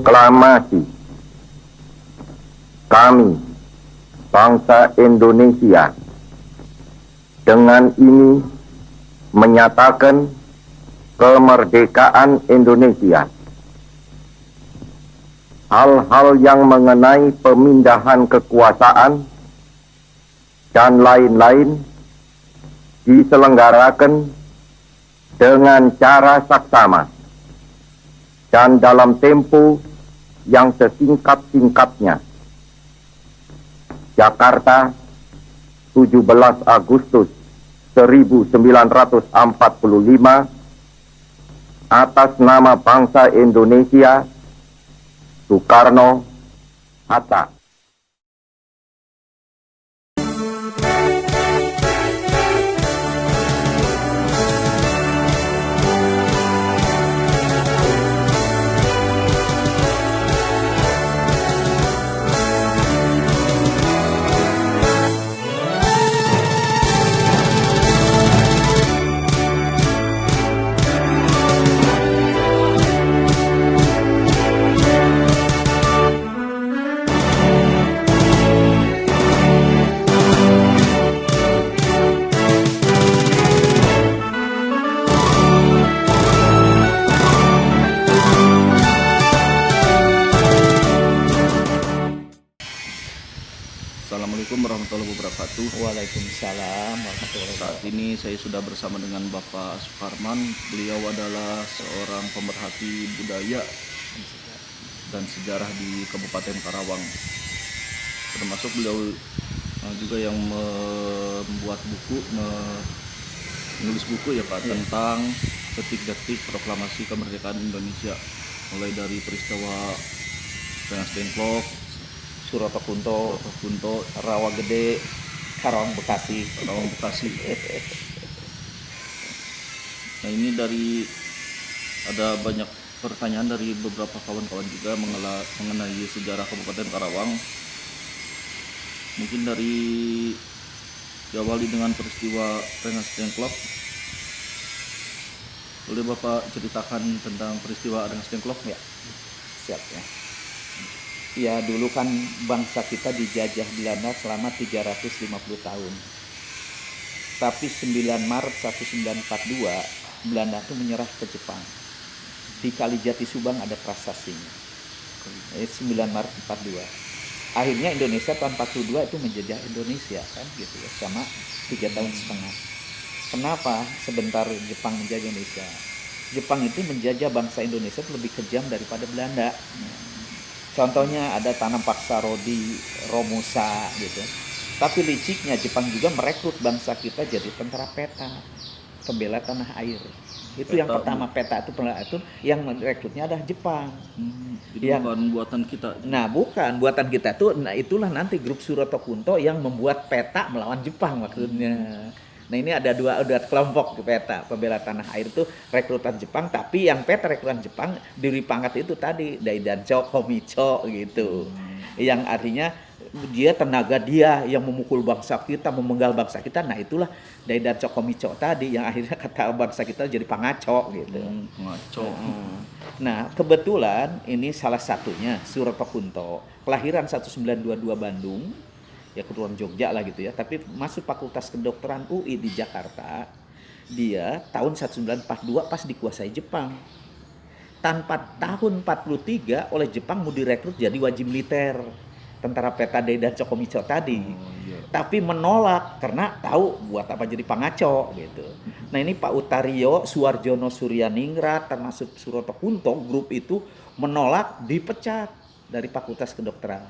Proklamasi kami, bangsa Indonesia, dengan ini menyatakan kemerdekaan Indonesia. Hal-hal yang mengenai pemindahan kekuasaan dan lain-lain diselenggarakan dengan cara saksama dan dalam tempo yang sesingkat-singkatnya. Jakarta, 17 Agustus 1945, atas nama bangsa Indonesia, Soekarno, Hatta. Assalamualaikum warahmatullahi wabarakatuh. Waalaikumsalam warahmatullahi Saat wabarakatuh. ini saya sudah bersama dengan Bapak Suparman. Beliau adalah seorang pemerhati budaya dan sejarah di Kabupaten Karawang. Termasuk beliau juga yang membuat buku, menulis buku ya Pak, tentang detik-detik proklamasi kemerdekaan Indonesia. Mulai dari peristiwa Rengas Dengklok, Surotokunto, Kunto, Rawa Gede, Karawang Bekasi. Karawang Bekasi. Nah ini ada banyak pertanyaan dari beberapa kawan-kawan juga mengenai sejarah Kabupaten Karawang. Mungkin diawali dengan peristiwa Rengas Dengklok. Boleh Bapak ceritakan tentang peristiwa Rengas Dengklok? Ya, siap ya. Ya dulu kan bangsa kita dijajah Belanda selama 350 tahun. Tapi 9 Maret 1942 Belanda itu menyerah ke Jepang. Di Kalijati Subang ada prasasti-nya. 9 Maret 42. Akhirnya Indonesia tahun 42 itu menjajah Indonesia kan gitu ya, sama 3 tahun setengah. Kenapa sebentar Jepang menjajah Indonesia? Jepang itu menjajah bangsa Indonesia itu lebih kejam daripada Belanda. Contohnya ada tanam paksa rodi, Romusa gitu. Tapi liciknya Jepang juga merekrut bangsa kita jadi tentara peta, pembela tanah air. Itu Peta, yang pertama peta itu yang merekrutnya adalah Jepang. Jadi bukan buatan kita. Nah bukan buatan kita tuh. Nah itulah nanti grup Surotokunto yang membuat peta melawan Jepang maksudnya. Nah ini ada dua kelompok peta pembela tanah air itu rekrutan Jepang, tapi yang peta rekrutan Jepang diberi pangkat itu tadi Daidancho Komicho gitu, yang artinya tenaga dia yang memukul bangsa kita, memenggal bangsa kita. Nah itulah Daidancho Komicho tadi yang akhirnya kata bangsa kita jadi pangaco gitu. Pangaco. Nah kebetulan ini salah satunya Surotokunto, kelahiran 1922 Bandung. Ya keturunan Jogja lah gitu ya, tapi masuk Fakultas Kedokteran UI di Jakarta. Dia tahun 1942 pas dikuasai Jepang. Tanpa tahun 43 oleh Jepang mau direkrut jadi wajib militer, tentara peta Daidancho Komicho tadi. Tapi menolak karena tahu buat apa jadi pangaco gitu. Nah ini Pak Utario, Suwarjono Suryaningrat termasuk Surotokunto, grup itu menolak, dipecat dari Fakultas Kedokteran.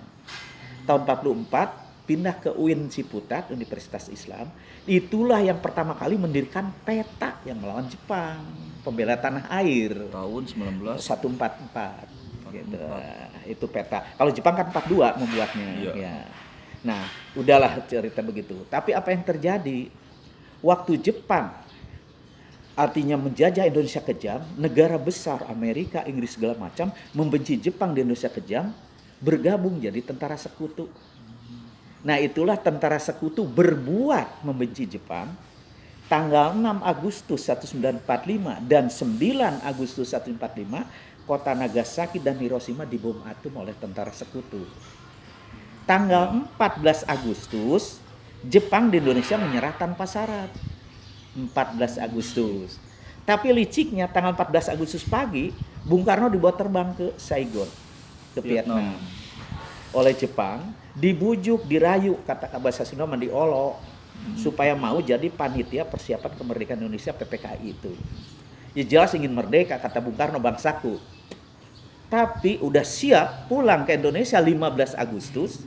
Tahun 44 pindah ke UIN Ciputat, Universitas Islam. Itulah yang pertama kali mendirikan peta yang melawan Jepang, pembela tanah air. Tahun 144 gitu. Itu peta. Kalau Jepang kan 42 membuatnya. Iya. Ya. Nah, udahlah cerita begitu. Tapi apa yang terjadi? Waktu Jepang artinya menjajah Indonesia kejam, negara besar Amerika, Inggris segala macam membenci Jepang di Indonesia kejam, bergabung jadi tentara sekutu. Nah itulah tentara sekutu berbuat membenci Jepang. Tanggal 6 Agustus 1945 dan 9 Agustus 1945 kota Nagasaki dan Hiroshima dibom atom oleh tentara sekutu. Tanggal 14 Agustus, Jepang di Indonesia menyerah tanpa syarat. 14 Agustus. Tapi liciknya tanggal 14 Agustus pagi, Bung Karno dibawa terbang ke Saigon, ke Vietnam. Oleh Jepang, dibujuk, dirayu, kata bahasa Sunda diolok, supaya mau jadi panitia persiapan kemerdekaan Indonesia PPKI itu. Ya jelas ingin merdeka, kata Bung Karno, bangsaku. Tapi udah siap pulang ke Indonesia 15 Agustus,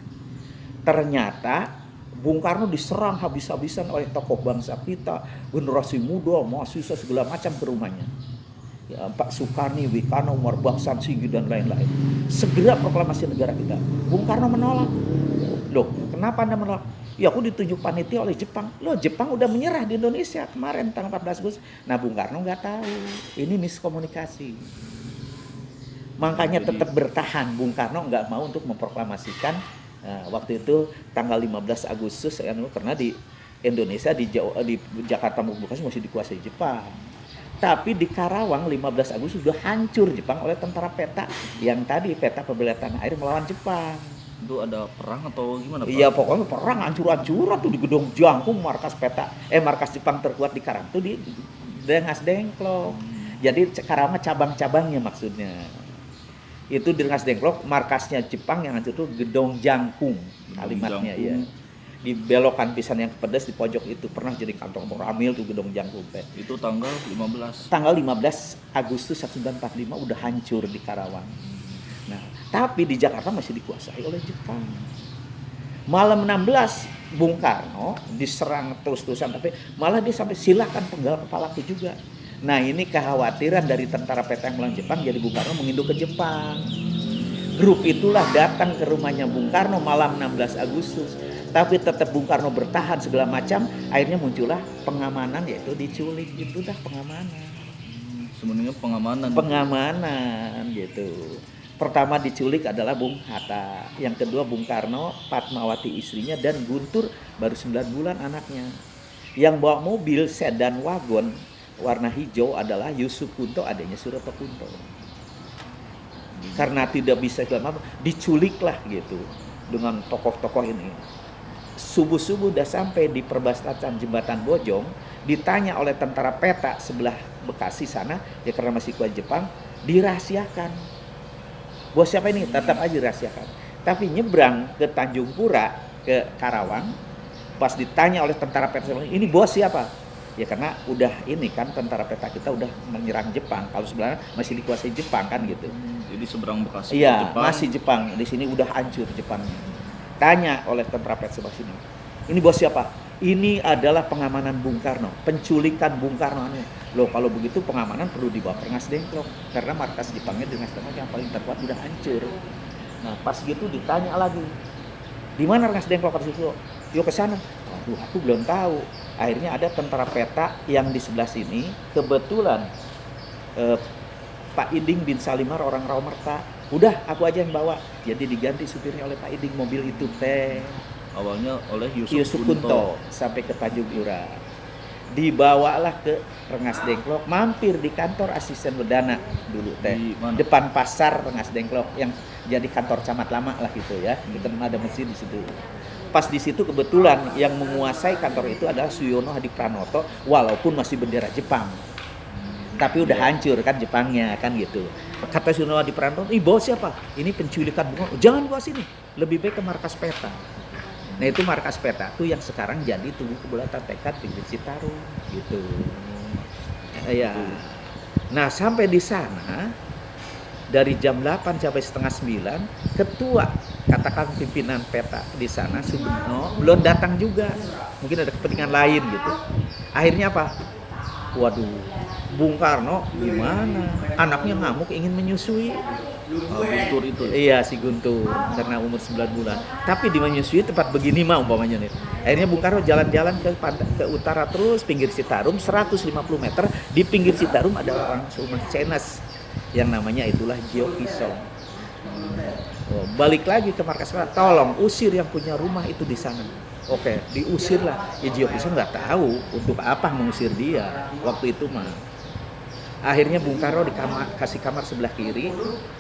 ternyata Bung Karno diserang habis-habisan oleh tokoh bangsa kita, generasi muda, mahasiswa segala macam ke rumahnya. Ya, Pak Sukarni, Wikana, Umar Baksan, Sigi dan lain-lain. Segera proklamasi negara kita. Bung Karno menolak. Loh, kenapa Anda menolak? Ya aku ditunjuk panitia oleh Jepang. Loh, Jepang udah menyerah di Indonesia kemarin tanggal 14 Agustus. Nah, Bung Karno nggak tahu. Ini miskomunikasi. Makanya tetap bertahan. Bung Karno nggak mau untuk memproklamasikan. Nah, waktu itu tanggal 15 Agustus karena di Indonesia di Jakarta Bekasi masih dikuasai Jepang. Tapi di Karawang 15 Agustus sudah hancur Jepang oleh tentara peta yang tadi peta pembela tanah air melawan Jepang. Itu ada perang atau gimana, Pak? Iya, pokoknya perang hancur-hancuran tuh di Gedong Jangkung, markas Jepang terkuat di Karawang tuh di Rengas Dengklok. Jadi Karawang cabang-cabangnya maksudnya. Itu di Rengas Dengklok, markasnya Jepang yang hancur itu Gedong Jangkung, kalimatnya ya. Di belokan pisan yang pedas di pojok itu pernah jadi kantor Koramil tuh Gedong Jangkung. Itu tanggal 15. Tanggal 15 Agustus 1945 udah hancur di Karawang. Nah, tapi di Jakarta masih dikuasai oleh Jepang. Malam 16 Bung Karno diserang terus-terusan, tapi malah dia sampai silakan penggal kepalaku juga. Nah, ini kekhawatiran dari tentara peta yang melawan Jepang, jadi Bung Karno menginduk ke Jepang. Grup itulah datang ke rumahnya Bung Karno malam 16 Agustus. Tapi tetap Bung Karno bertahan segala macam, akhirnya muncullah pengamanan, yaitu diculik. Itu dah pengamanan. Sebenarnya pengamanan. Pengamanan gitu. Pertama diculik adalah Bung Hatta, yang kedua Bung Karno, Fatmawati istrinya, dan Guntur baru 9 bulan anaknya. Yang bawa mobil sedan wagon warna hijau adalah Yusuf Kunto, adanya Suroto Kunto. Karena tidak bisa diculiklah gitu dengan tokoh-tokoh ini. Subuh-subuh udah sampai di perbatasan Jembatan Bojong, ditanya oleh tentara peta sebelah Bekasi sana, ya karena masih kuat Jepang, dirahasiakan. Bos siapa ini? Tetap aja dirahasiakan. Tapi nyebrang ke Tanjung Pura, ke Karawang, pas ditanya oleh tentara peta, ini bos siapa? Ya karena udah ini kan tentara peta kita udah menyerang Jepang. Kalau sebenarnya masih dikuasai Jepang kan gitu. Jadi seberang Bekasi iya, Jepang. masih Jepang. Di sini udah hancur Jepang. Tanya oleh tentara peta sebelah sini. Ini bos siapa? Ini adalah pengamanan Bung Karno, penculikan Bung Karno. Loh, kalau begitu pengamanan perlu dibawa ke Rengas Dengklok karena markas Jepangnya di Rengas Dengklok yang paling terkuat udah hancur. Nah, pas gitu ditanya lagi. Di mana Rengas Dengklok harus itu? Yuk ke sana. Waduh, aku belum tahu. Akhirnya ada tentara peta yang di sebelah sini, kebetulan Pak Iding bin Salimar orang Raumerta. Udah, aku aja yang bawa. Jadi diganti supirnya oleh Pak Iding, mobil itu teh. Awalnya oleh Yusuf Kunto sampai ke Tanjung Pura. Dibawalah ke Rengas Dengklok, mampir di kantor asisten Wedana dulu teh. Depan pasar Rengas Dengklok yang jadi kantor camat lama lah gitu ya. Itu ada mesin di situ. Pas di situ kebetulan yang menguasai kantor itu adalah Suyono Hadi Pranoto, walaupun masih bendera Jepang. Tapi udah hancur kan Jepangnya kan gitu. Kata Suyono Hadi Pranoto, "Ih, bawa siapa? Ini penculikan Bung Karno. Jangan bawa sini. Lebih baik ke markas peta." Nah, itu markas peta tuh yang sekarang jadi Tugu Kebulatan Tekad pinggir Citarum gitu. Ya. Nah, sampai di sana dari jam 8 sampai setengah 9, ketua katakan pimpinan peta di sana Sugeno belum datang juga. Mungkin ada kepentingan lain gitu. Akhirnya apa? Waduh, Bung Karno gimana? Anaknya ngamuk ingin menyusui. Guntur itu. Iya, si Guntur karena umur 9 bulan. Tapi di menyusui tempat begini mah umpamanya nih. Akhirnya Bung Karno jalan-jalan ke utara terus pinggir Citarum 150 meter. Di pinggir Citarum ada orang rumah Chinese yang namanya itulah Gio Kisong. Oh, balik lagi ke markas peta, tolong usir yang punya rumah itu di sana. Oke, diusirlah. Ya Gio Kisong nggak tahu untuk apa mengusir dia waktu itu mah. Akhirnya Bung Karno kasih kamar sebelah kiri,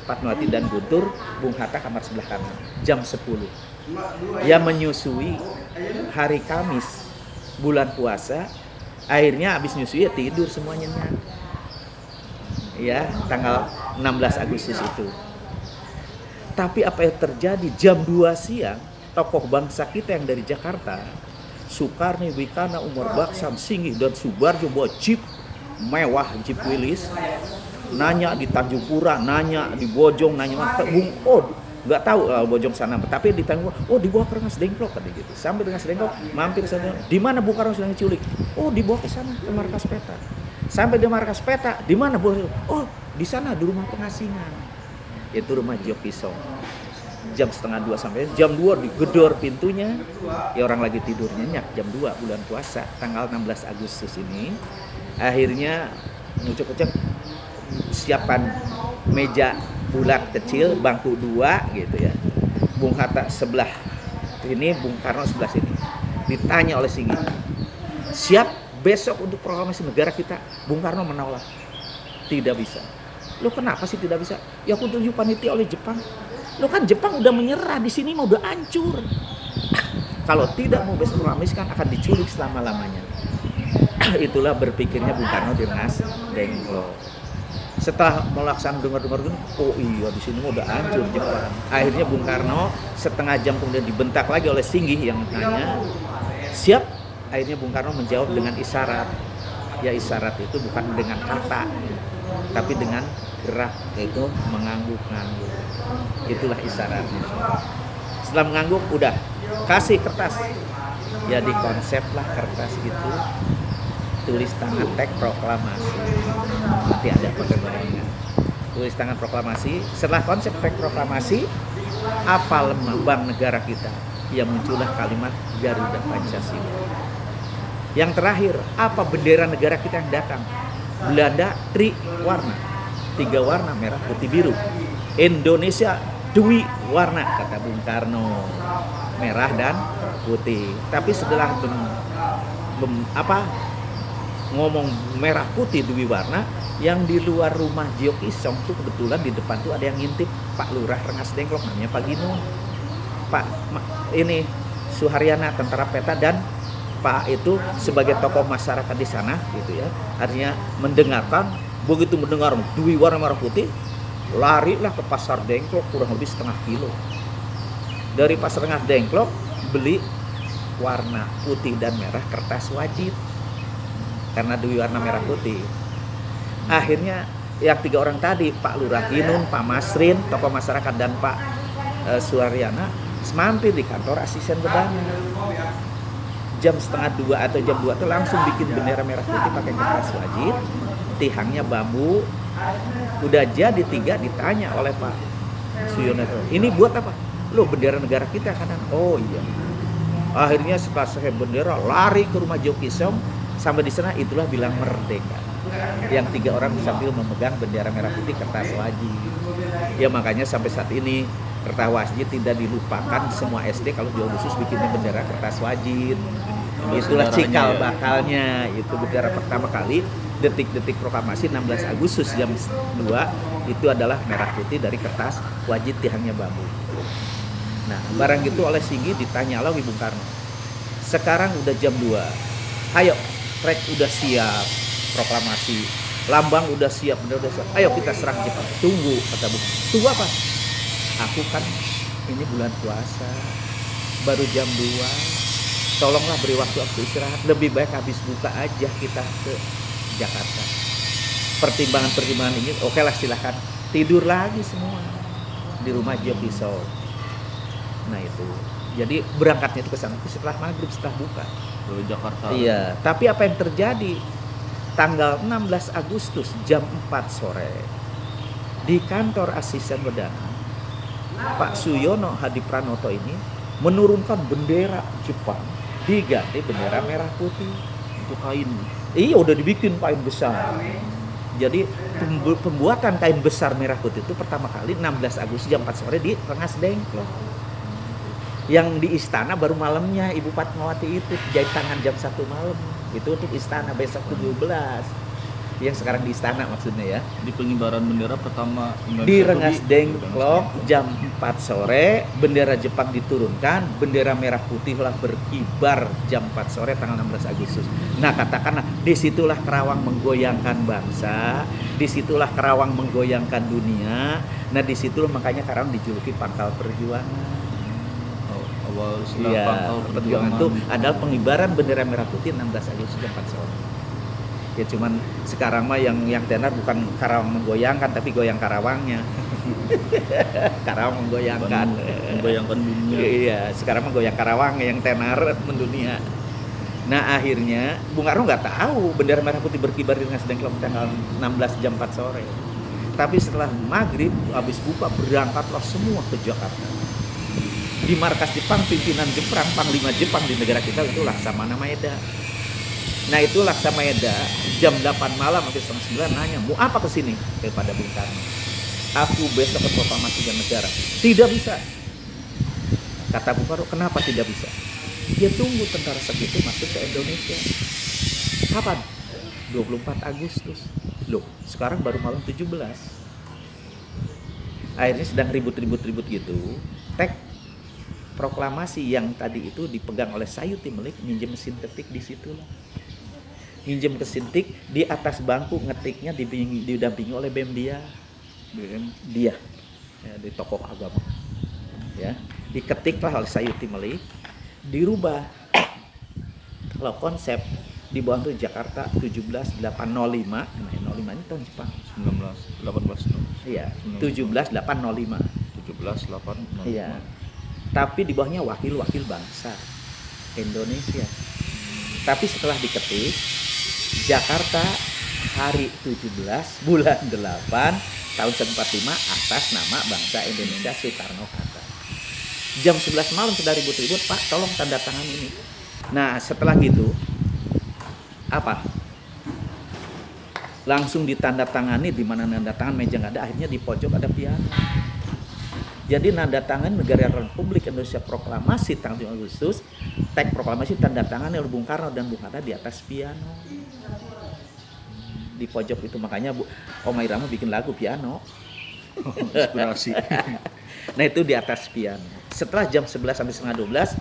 Fatmawati dan Guntur, Bung Hatta kamar sebelah kanan, jam 10. Ya menyusui hari Kamis, bulan puasa, akhirnya habis nyusui ya tidur semuanya. Ya, tanggal 16 Agustus itu. Tapi apa yang terjadi jam 2 siang, tokoh bangsa kita yang dari Jakarta, Sukarni, Wikana, Umar Baksan, Singgih, dan Subarjo bawa jeep mewah, jeep Willys, nanya di Tanjung Pura, nanya di Bojong, nanya nggak tahu Bojong sana, tapi di Tanjung Pura, dibawa ke Rengas Dengklok tadi gitu. Sampai Rengas Dengklok, mampir sana. Di mana Bung Karno sedang diculik? Dibawa ke sana ke markas peta. Sampai di markas peta, di mana Bung? Di sana di rumah pengasingan. Itu rumah Jokisong. Jam 1:30 sampai jam 2 digedor pintunya. Ya orang lagi tidur nyenyak, jam 2 bulan puasa tanggal 16 Agustus ini. Akhirnya ngucek-ngucek siapkan meja bulat kecil, bangku 2 gitu ya. Bung Hatta sebelah ini, Bung Karno sebelah sini. Ditanya oleh Singgih, siap besok untuk proklamasi negara kita? Bung Karno menolak. Tidak bisa. Lo kenapa sih tidak bisa? Ya aku tunjuk panitia oleh Jepang. Lo kan Jepang udah menyerah, di sini mau udah hancur. Kalau tidak mau besok proklamasi kan akan diculik selama-lamanya. Itulah berpikirnya Bung Karno di Rengas Dengklok. Setelah melaksanakan dengar-dengar iya di sini mau udah hancur Jepang. Akhirnya Bung Karno setengah jam kemudian dibentak lagi oleh Singgih yang tanya, siap? Akhirnya Bung Karno menjawab dengan isyarat. Ya isyarat itu bukan dengan kata, tapi dengan gerak, yaitu mengangguk-ngangguk. Itulah isyaratnya. Setelah mengangguk, udah kasih kertas. Ya dikonseplah kertas itu, tulis tangan teks proklamasi. Nanti ada perkembangan. Tulis tangan proklamasi. Setelah konsep teks proklamasi, apa lambang negara kita? Ya muncullah kalimat Garuda Pancasila. Yang terakhir, apa bendera negara kita yang datang? Belanda triwarna, 3 warna, merah, putih, biru. Indonesia dwi warna, kata Bung Karno, merah dan putih. Tapi setelah ngomong merah putih dwi warna, yang di luar rumah Jokisong tuh kebetulan di depan tuh ada yang ngintip Pak Lurah Rengas Dengklok, namanya Pak Ginung, Pak ini Suharyana tentara peta, dan Pak itu sebagai tokoh masyarakat di sana gitu ya. Artinya mendengarkan, begitu mendengar dwi warna merah putih, larilah ke pasar Dengklok kurang lebih setengah kilo. Dari pasar Rengas Dengklok beli warna putih dan merah kertas wajib. Karena dwi warna merah putih. Akhirnya yang 3 orang tadi, Pak Lurah Ginun, Pak Masrin, tokoh masyarakat, dan Pak Suharyana mampir di kantor asisten bedana. Jam 1:30 atau jam 2 tuh langsung bikin bendera merah putih pakai kertas wajib, tihangnya bambu. Udah jadi 3, ditanya oleh Pak Suyono, ini buat apa? Loh, bendera negara kita kan. Oh iya. Akhirnya setelah selesai bendera, lari ke rumah Jokisong. Sampai di sana itulah bilang merdeka. Yang 3 orang sambil memegang bendera merah putih kertas wajib. Ya makanya sampai saat ini kertas wajib tidak dilupakan, semua SD kalau jual khusus bikinnya bendera kertas wajib. Itulah cikal bakalnya. Itu bendera pertama kali detik-detik proklamasi 16 Agustus jam 2 itu adalah merah putih dari kertas wajib, tihangnya bambu. Nah, barang itu oleh Singgih ditanya lagi Bung Karno. Sekarang udah jam 2. Ayo, trek udah siap, proklamasi, lambang udah siap, bener udah siap. Ayo kita serang Jepang. Tunggu, kata Bung. Tunggu apa? Aku kan ini bulan puasa, baru jam 2. Tolonglah beri waktu aku istirahat. Lebih baik habis buka aja kita ke Jakarta. Pertimbangan-pertimbangan ini, oke lah silahkan. Tidur lagi semua di rumah Jokisong. Nah itu. Jadi berangkatnya itu ke sana setelah maghrib, setelah buka. Dari Jakarta. Iya, tapi apa yang terjadi? Tanggal 16 Agustus jam 4 sore di kantor asisten bedana, Pak Suyono Hadipranoto ini menurunkan bendera Jepang diganti bendera merah putih. Itu kain. Iya, udah dibikin kain besar. Jadi pembuatan kain besar merah putih itu pertama kali 16 Agustus jam 4 sore di Rengas Dengklok. Yang di istana baru malamnya Ibu Fatmawati itu jahit tangan jam 1 malam. Itu untuk istana besok 17. Yang sekarang di istana maksudnya ya. Di pengibaran bendera pertama Di Indonesia Rengas itu Dengklok jam 4 sore bendera Jepang diturunkan, bendera merah putih lah berkibar jam 4 sore tanggal 16 Agustus. Nah, katakanlah disitulah Karawang menggoyangkan bangsa, disitulah Karawang menggoyangkan dunia. Nah, disitulah makanya Karawang dijuluki Pangkal Perjuangan. awal istilah Iya, Pangkal perjuangan itu adalah pengibaran bendera merah putih 16 Agustus jam 4 sore. Ya cuman sekarang mah yang tenar bukan Karawang menggoyangkan tapi goyang Karawangnya. Karawang menggoyangkan. membayangkan dunia. Iya, sekarang mah goyang Karawang yang tenar mendunia. Nah, akhirnya Bung Karno nggak tahu bendera merah putih berkibar di Rengas Dengklok tanggal 16 jam 4 sore. Tapi setelah maghrib habis buka berangkatlah semua ke Jakarta. Di markas Jepang, pimpinan Jepang, panglima Jepang di negara kita itu Laksamana Maeda. Nah, itu Laksamana jam 8 malam sampai setengah 9 nanya, mau apa kesini? Kepada Bung Karno. Aku besok ke proklamasi negara. Tidak bisa. Kata Bung Karno, kenapa tidak bisa? Dia tunggu tentara segitu masuk ke Indonesia. Kapan? 24 Agustus. Loh, sekarang baru malam 17. Akhirnya sedang ribut-ribut gitu. Proklamasi yang tadi itu dipegang oleh Sayuti Melik, minjem mesin ketik di situ lah. Minjem mesin ketik di atas bangku ngetiknya didampingi oleh BEM dia ya, di tokoh agama ya, diketiklah oleh Sayuti Melik, dirubah. Kalau konsep di bawah itu Jakarta 17805, nah 05 ini tahun Jepang 18 iya 17805 17 8 iya. Tapi di bawahnya wakil-wakil bangsa Indonesia. Tapi setelah diketik, Jakarta hari 17 bulan 8 tahun 1945 atas nama bangsa Indonesia Soekarno-Hatta. Jam 11 malam sudah ribut-ribut, Pak tolong tanda tangan ini. Nah setelah gitu apa? Langsung ditanda tangani, di mana nanda tangan meja nggak ada, akhirnya di pojok ada piano. Jadi nanda tangan Negara Republik Indonesia proklamasi tanggal 5 Agustus, teks proklamasi tanda tangan oleh Bung Karno dan Bung Hatta di atas piano. Di pojok itu makanya Om Irama bikin lagu piano. inspirasi. Nah itu di atas piano. Setelah jam 11 sampai setengah 12,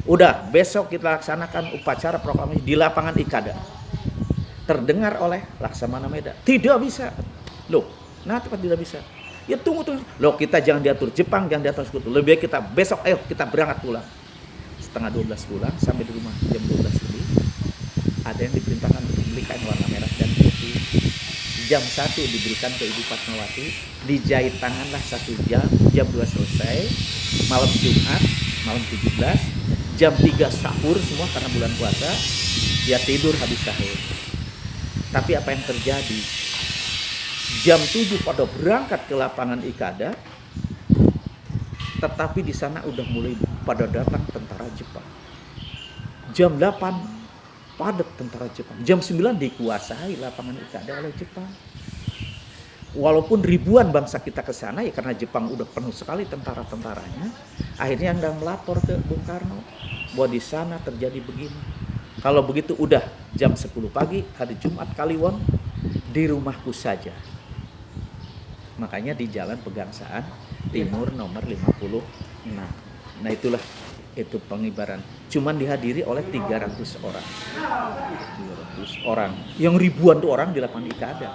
udah besok kita laksanakan upacara proklamasi di lapangan Ikada. Terdengar oleh Laksamana Maeda, tidak bisa. Loh, kenapa tidak bisa? Ya tunggu. Loh kita jangan diatur Jepang, jangan diatur sekutu. Lebih baik kita besok, ayo kita berangkat pulang. Setengah 12 pulang, sampai di rumah jam 12 lebih. Ada yang diperintahkan untuk beli kain warna merah dan putih. Jam 1 diberikan ke Ibu Fatmawati, dijahit tanganlah 1 jam, jam 2 selesai. Malam Jumat, malam 17, jam 3 sahur semua karena bulan puasa. Dia tidur habis sahur. Tapi apa yang terjadi? Jam 7 pada berangkat ke lapangan Ikada, tetapi di sana udah mulai pada datang tentara Jepang. Jam 8 padat tentara Jepang. Jam 9 dikuasai lapangan Ikada oleh Jepang. Walaupun ribuan bangsa kita ke sana ya karena Jepang udah penuh sekali tentara-tentaranya, akhirnya Anda melapor ke Bung Karno bahwa di sana terjadi begini. Kalau begitu udah jam 10 pagi hari Jumat Kliwon di rumahku saja. Makanya di Jalan Pegangsaan Timur nomor 56. Nah itulah itu pengibaran. Cuman dihadiri oleh 300 orang. 300 orang. Yang ribuan tuh orang di lapangan Ikada.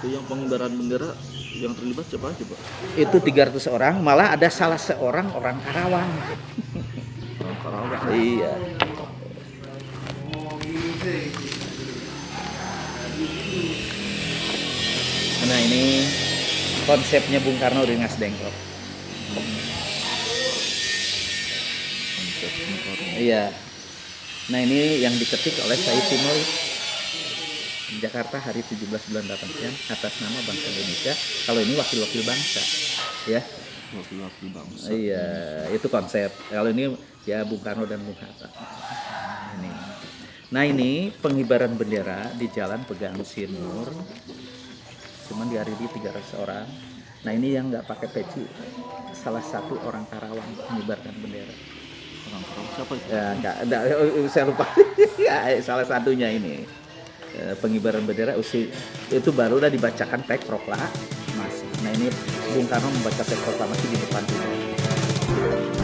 Itu yang pengibaran bendera yang terlibat siapa aja, Pak? Itu 300 orang, malah ada salah seorang orang Karawang. Orang Karawang. Iya. Nah ini konsepnya Bung Karno di Rengas Dengklok. Iya. Nah ini yang diketik oleh Sayuti Melik. Jakarta hari 17 bulan 8 atas nama bangsa Indonesia. Kalau ini wakil-wakil bangsa, ya. Wakil-wakil bangsa. Iya, itu konsep. Kalau ini ya Bung Karno dan Bung Hatta. Ini. Nah ini pengibaran bendera di Jalan Pegangsaan Timur. Cuman dihadiri 300 orang. Nah ini yang nggak pakai peci, salah satu orang Karawang mengibarkan bendera. Orang Karawang siapa itu? Ya, saya lupa. Ya, salah satunya ini. pengibaran bendera itu barulah dibacakan teks proklamasi. Nah ini Bung Karno membaca teks proklamasi di depan ini.